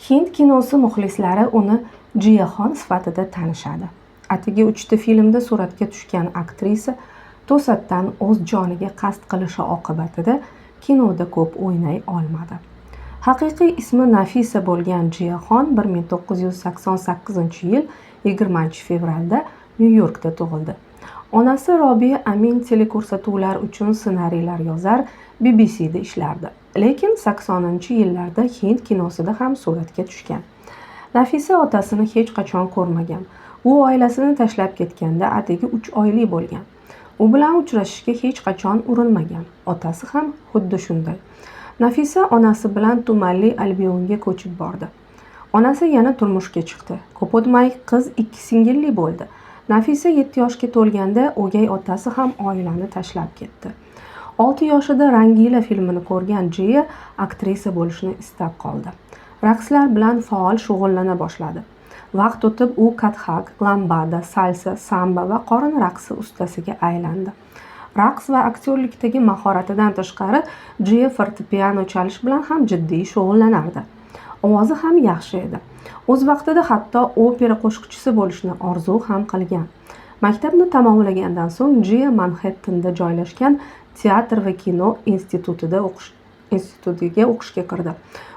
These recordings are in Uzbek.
Hind kinosi muxlislari uni Jiyaxon sifatida tanishadi. Atigi 3 filmda suratga tushgan aktrisa to'satdan o'z joniga qasd qilishi oqibatida kinoda ko'p o'ynay olmadi. Haqiqiy ismi Nafisa bo'lgan Jiyaxon 1988-yil 20-fevralda Nyu-Yorkda tug'ildi. Onasi Robiya Amin teleko'rsatuvlar uchun ssenariylar yozar, BBCda ishlardi. Lekin 80-yillarda Hind kinosida ham suratga tushgan. Nafisa otasini hech qachon ko'rmagan. U oilasini tashlab ketganda atigi 3 oyli bo'lgan. U bilan uchrashishga hech qachon urinmagan. Otasi ham xuddi shunday. Nafisa onasi bilan tumanli Albionga ko'chib bordi. Onasi yana turmushga chiqdi. Ko'p o'tmay qiz 2 singilli bo'ldi. Nafisa 7 yoshga to'lganda o'gay otasi ham oilani tashlab ketdi. 6 yoshida Rangila filmini ko'rgan Jiya aktrisa bo'lishni istab qoldi. Raqslar bilan faol shug'ullana boshladi. Vaqt o'tib u kathak, lambada, salsa, samba va qorin raqsi ustasiga aylandi. Raqs va aktyorlikdagi mahoratidan tashqari Jiya fortepiano chalish bilan ham jiddiy shug'ullanardi. Ovozi ham yaxshi edi. O'z vaqtida hatto opera qo'shiqchisi bo'lishni orzu ham qilgan. Maktabni tamomlagandan so'ng Jiya Manhattan'da joylashgan teatr va kino institutiga o'qishga kirdi.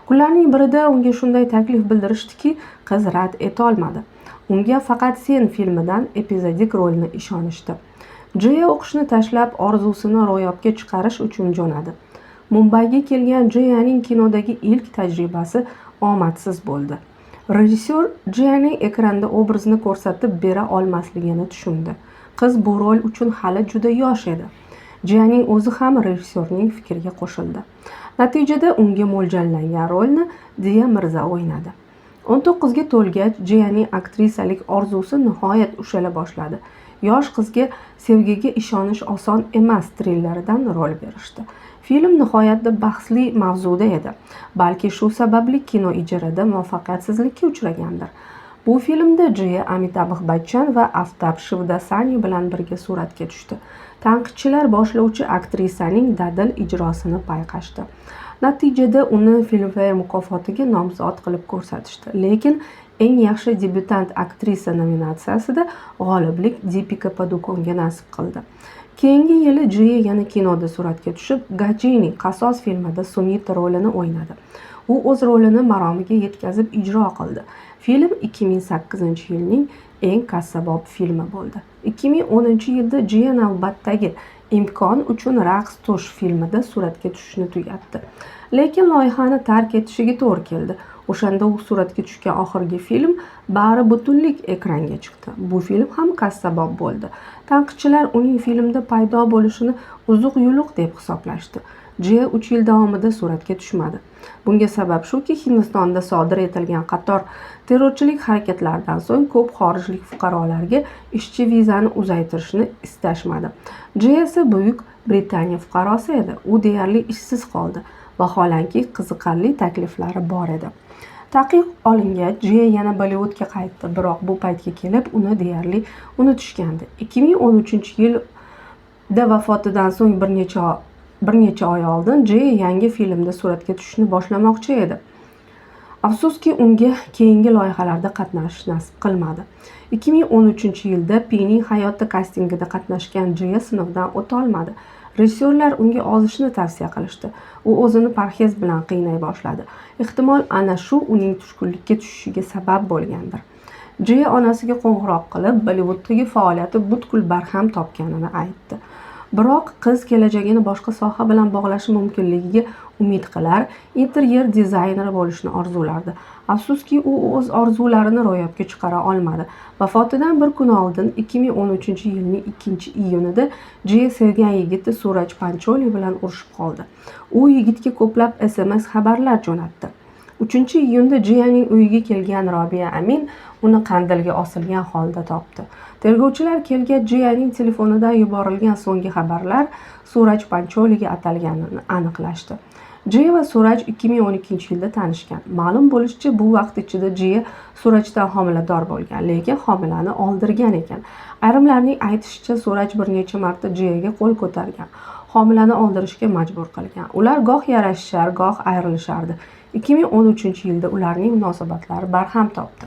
Kunlarning birida unga shunday taklif bildirishdiki, qiz rad etolmadi. Unga faqat Sen filmidan epizodik rolni ishonishdi. Jiya o'qishni tashlab orzusini ro'yobga chiqarish uchun jo'nadi. Mumbayga kelgan Jiyaning kinodagi ilk tajribasi omadsiz bo'ldi. Rejissyor Jiyaning ekranda obrazni ko'rsatib bera olmasligini tushundi. Qiz bu rol uchun hali juda yosh edi. Jiyaning o'zi ham rejissyorning fikriga qo'shildi. Natijada unga mo'ljallangan rolni Diya Mirza o'ynadi. 19 ga to'lgach Jiyaning aktrisalik orzusi nihoyat ushala boshladi. Yosh qizga sevgiga ishonish oson emas trilleridan rol berishdi. Film nihoyatda bahsli mavzuda edi. Balki shu sababli kino ijrada muvaffaqiyatsizlikka uchragandir. Bu filmda Jiya Amitabh Bachchan va Aftab Shivdasani bilan birga suratga tushdi. Tanqidchilar boshlovchi aktrisaning dadil ijrosini payqashdi. Natijada uni Filmfare mukofotiga nomzod qilib ko'rsatishdi. Lekin eng yaxshi debyutant aktrisa nominatsiyasida g'oliblik Deepika Padukonga nasib qildi. Keyingi yili Jiya yana kinoda suratga tushib, Gajini Qasos filmida Sumita rolini o'ynadi. U o'z rolini maromiga yetkazib ijro qildi. Film 2008-yilning eng kassabob filmi bo'ldi. 2010-yilda Jiya navbatdagi Imkon uchun raqs tush filmida suratga tushishni tugatdi. Lekin loyihani tark etishiga to'g'ri keldi. O'shanda u suratga tushgan oxirgi film Bari butunlik ekranga chiqdi. Bu film ham kassabob bo'ldi. Tanqidchilar uning filmda paydo bo'lishini uzuq-yuluq deb hisoblashdi. Jiya 3 yil davomida suratga tushmadi. Bunga sabab shuki, Hindistonda sodir etilgan qator terrorchilik harakatlaridan so'ng ko'p xorijlik fuqarolarga ishchi vizani uzaytirishni istashmadi. Jiya esa Buyuk Britaniya fuqarosi edi. U deyarli ishsiz qoldi. Vaholanki qiziqarli takliflari bor edi. Taqiq olingach, Jiya yana Bollywoodga qaytdi, biroq bu paytga kelib uni deyarli unutishgandi. 2013-yilda vafotidan so'ng bir necha oy oldin Jiya yangi filmda suratga tushishni boshlamoqchi edi. Afsuski, unga keyingi loyihalarda qatnashish nasib qilmadi. 2013-yilda Pining hayoti kastingida qatnashgan Jiya sinovdan o'ta olmadi. Rejissyorlar unga ozishni tavsiya qilishdi. U o'zini parhez bilan qiynay boshladi. Ehtimol ana shu uning tushkunlikka tushishiga sabab bo'lgandir. Jiya onasiga qo'ng'iroq qilib, Bollywooddagi faoliyati butkul barham topganini aytdi. Biroq qiz kelajagini boshqa soha bilan bog'lashi mumkinligiga umid qilar, interyer dizayneri bo'lishni orzulardi. Afsuski, u o'z orzularini ro'yobga chiqara olmadi. Vafotidan bir kun oldin 2013-yilning 2-iyunida Jiya sevgan yigiti Suraj Pancholi bilan urushib qoldi. U yigitga ko'plab SMS xabarlar jo'natdi. 3-iyunda Jiyaning uyiga kelgan Robiya Amin uni qandilga osilgan holda topdi. Tergovchilar kelgach, Jiyaning telefonidan yuborilgan so'nggi xabarlar Suraj Pancholiga atalganini aniqlashdi. Jiya va Suraj 2012-yilda tanishgan. Ma'lum bo'lishicha, bu vaqt ichida Jiya Surajdan homilador bo'lgan, lekin homilani oldirgan ekan. Ayrimlarning aytishicha, Suraj bir necha marta Jiyaga qo'l ko'targan. homilani oldirishga majbur qilgan. Ular goh yarashishar, goh ayrilishardi. 2013-yilda ularning munosabatlari barham topdi.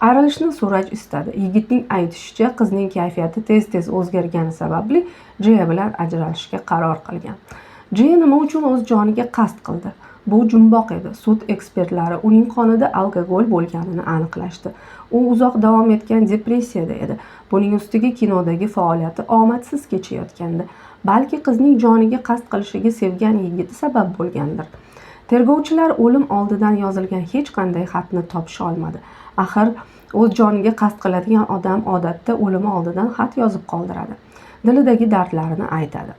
Ayrilishni Suraj istadi. Yigitning aytishicha, qizning kayfiyati tez-tez o'zgargani sababli Jaya bilan ajralishga qaror qilgan. Jaya nima uchun o'z joniga qasd qildi? Bu jumboq edi. Sud ekspertlari uning qonida alkogol bo'lganini aniqlashdi. U uzoq davom etgan depressiyada edi. Buning ustiga kinodagi faoliyati omadsiz kechayotgandi. Balki qizning joniga qasd qilishiga sevgan yigiti sabab bo'lgandir. Tergovchilar o'lim oldidan yozilgan hech qanday xatni topisha olmadi. Axir o'z joniga qasd qiladigan odam odatda o'limi oldidan xat yozib qoldiradi. Dilidagi dardlarini aytadi.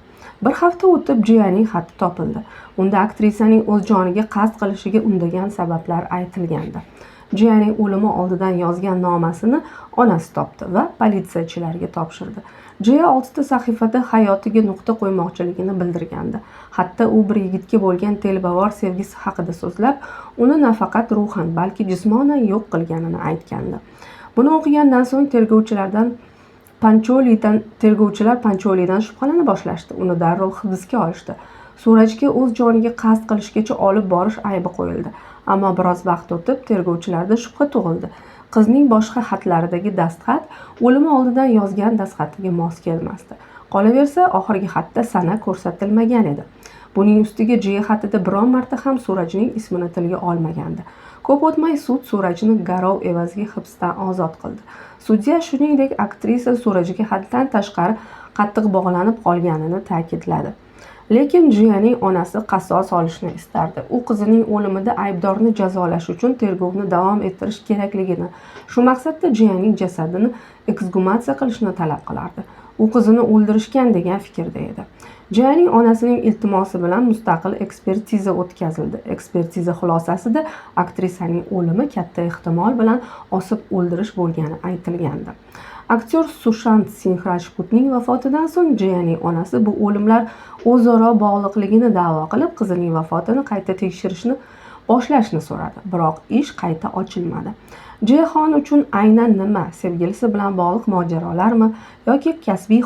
Bir hafta o'tib Jayaning xati topildi. Unda aktrisaning o'z joniga qasd qilishiga undagan sabablar aytilgandi. Jayaning o'limi oldidan yozgan nomasini onasi topdi va politsiyachilarga topshirdi. Jaya 6 ta sahifada hayotiga nuqta qo'ymoqchiligini bildirgandi. Hatto u bir yigitga bo'lgan telbavor sevgisi haqida so'zlab, uni nafaqat ruhan, balki jismonan yo'q qilganini aytgandi. Buni o'qigandan so'ng tergovchilar Pancholidan shubhalana boshlashdi. Uni darrov hibsga olishdi. Surajga o'z joniga qasd qilishgacha olib borish aybi qo'yildi. Ammo biroz vaqt o'tib tergovchilarda shubha tug'ildi. Qizning boshqa xatlaridagi dastxat o'limi oldidan yozgan dastxatiga mos kelmasdi. Qolaversa, oxirgi xatda sana ko'rsatilmagan edi. Buning ustiga Jaya xatida biron marta ham Surajning ismini tilga olmagandi. Ko'p o'tmay sud Surajni garov evaziga hibsdan ozod qildi. Sudya shuningdek aktrisa Surajga haddan tashqari qattiq bog'lanib qolganini ta'kidladi. Lekin Jayaning onasi qasos olishni istardi. U qizining o'limida aybdorni jazolash uchun tergovni davom ettirish kerakligini, shu maqsadda Jayaning jasadini eksgumatsiya qilishni talab qilardi. U qizini o'ldirishgan degan fikrda edi. Jayaning onasining iltimosi bilan mustaqil ekspertiza o'tkazildi. Ekspertiza xulosasida aktrisaning o'limi katta ehtimol bilan osib o'ldirish bo'lgani aytilgandi. Aktyor Sushant Singh Rajputning vafotidan so'ng Jayaning onasi bu o'limlar o'zaro bog'liqligini da'vo qilib, qizining vafotini qayta tekshirishni boshlashni so'radi. Biroq ish qayta ochilmadi. Jayaxon uchun aynan nima? Sevgilisi bilan bog'liq mojarolarmi yoki kasbiy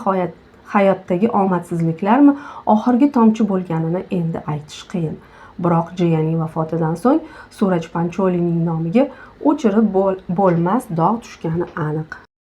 hayotdagi omadsizliklarmi oxirgi tomchi bo'lganini endi aytish qiyin. Biroq Jayaning vafotidan so'ng Suraj Pancholining nomiga o'chirib bo'lmas dog' tushgani aniq.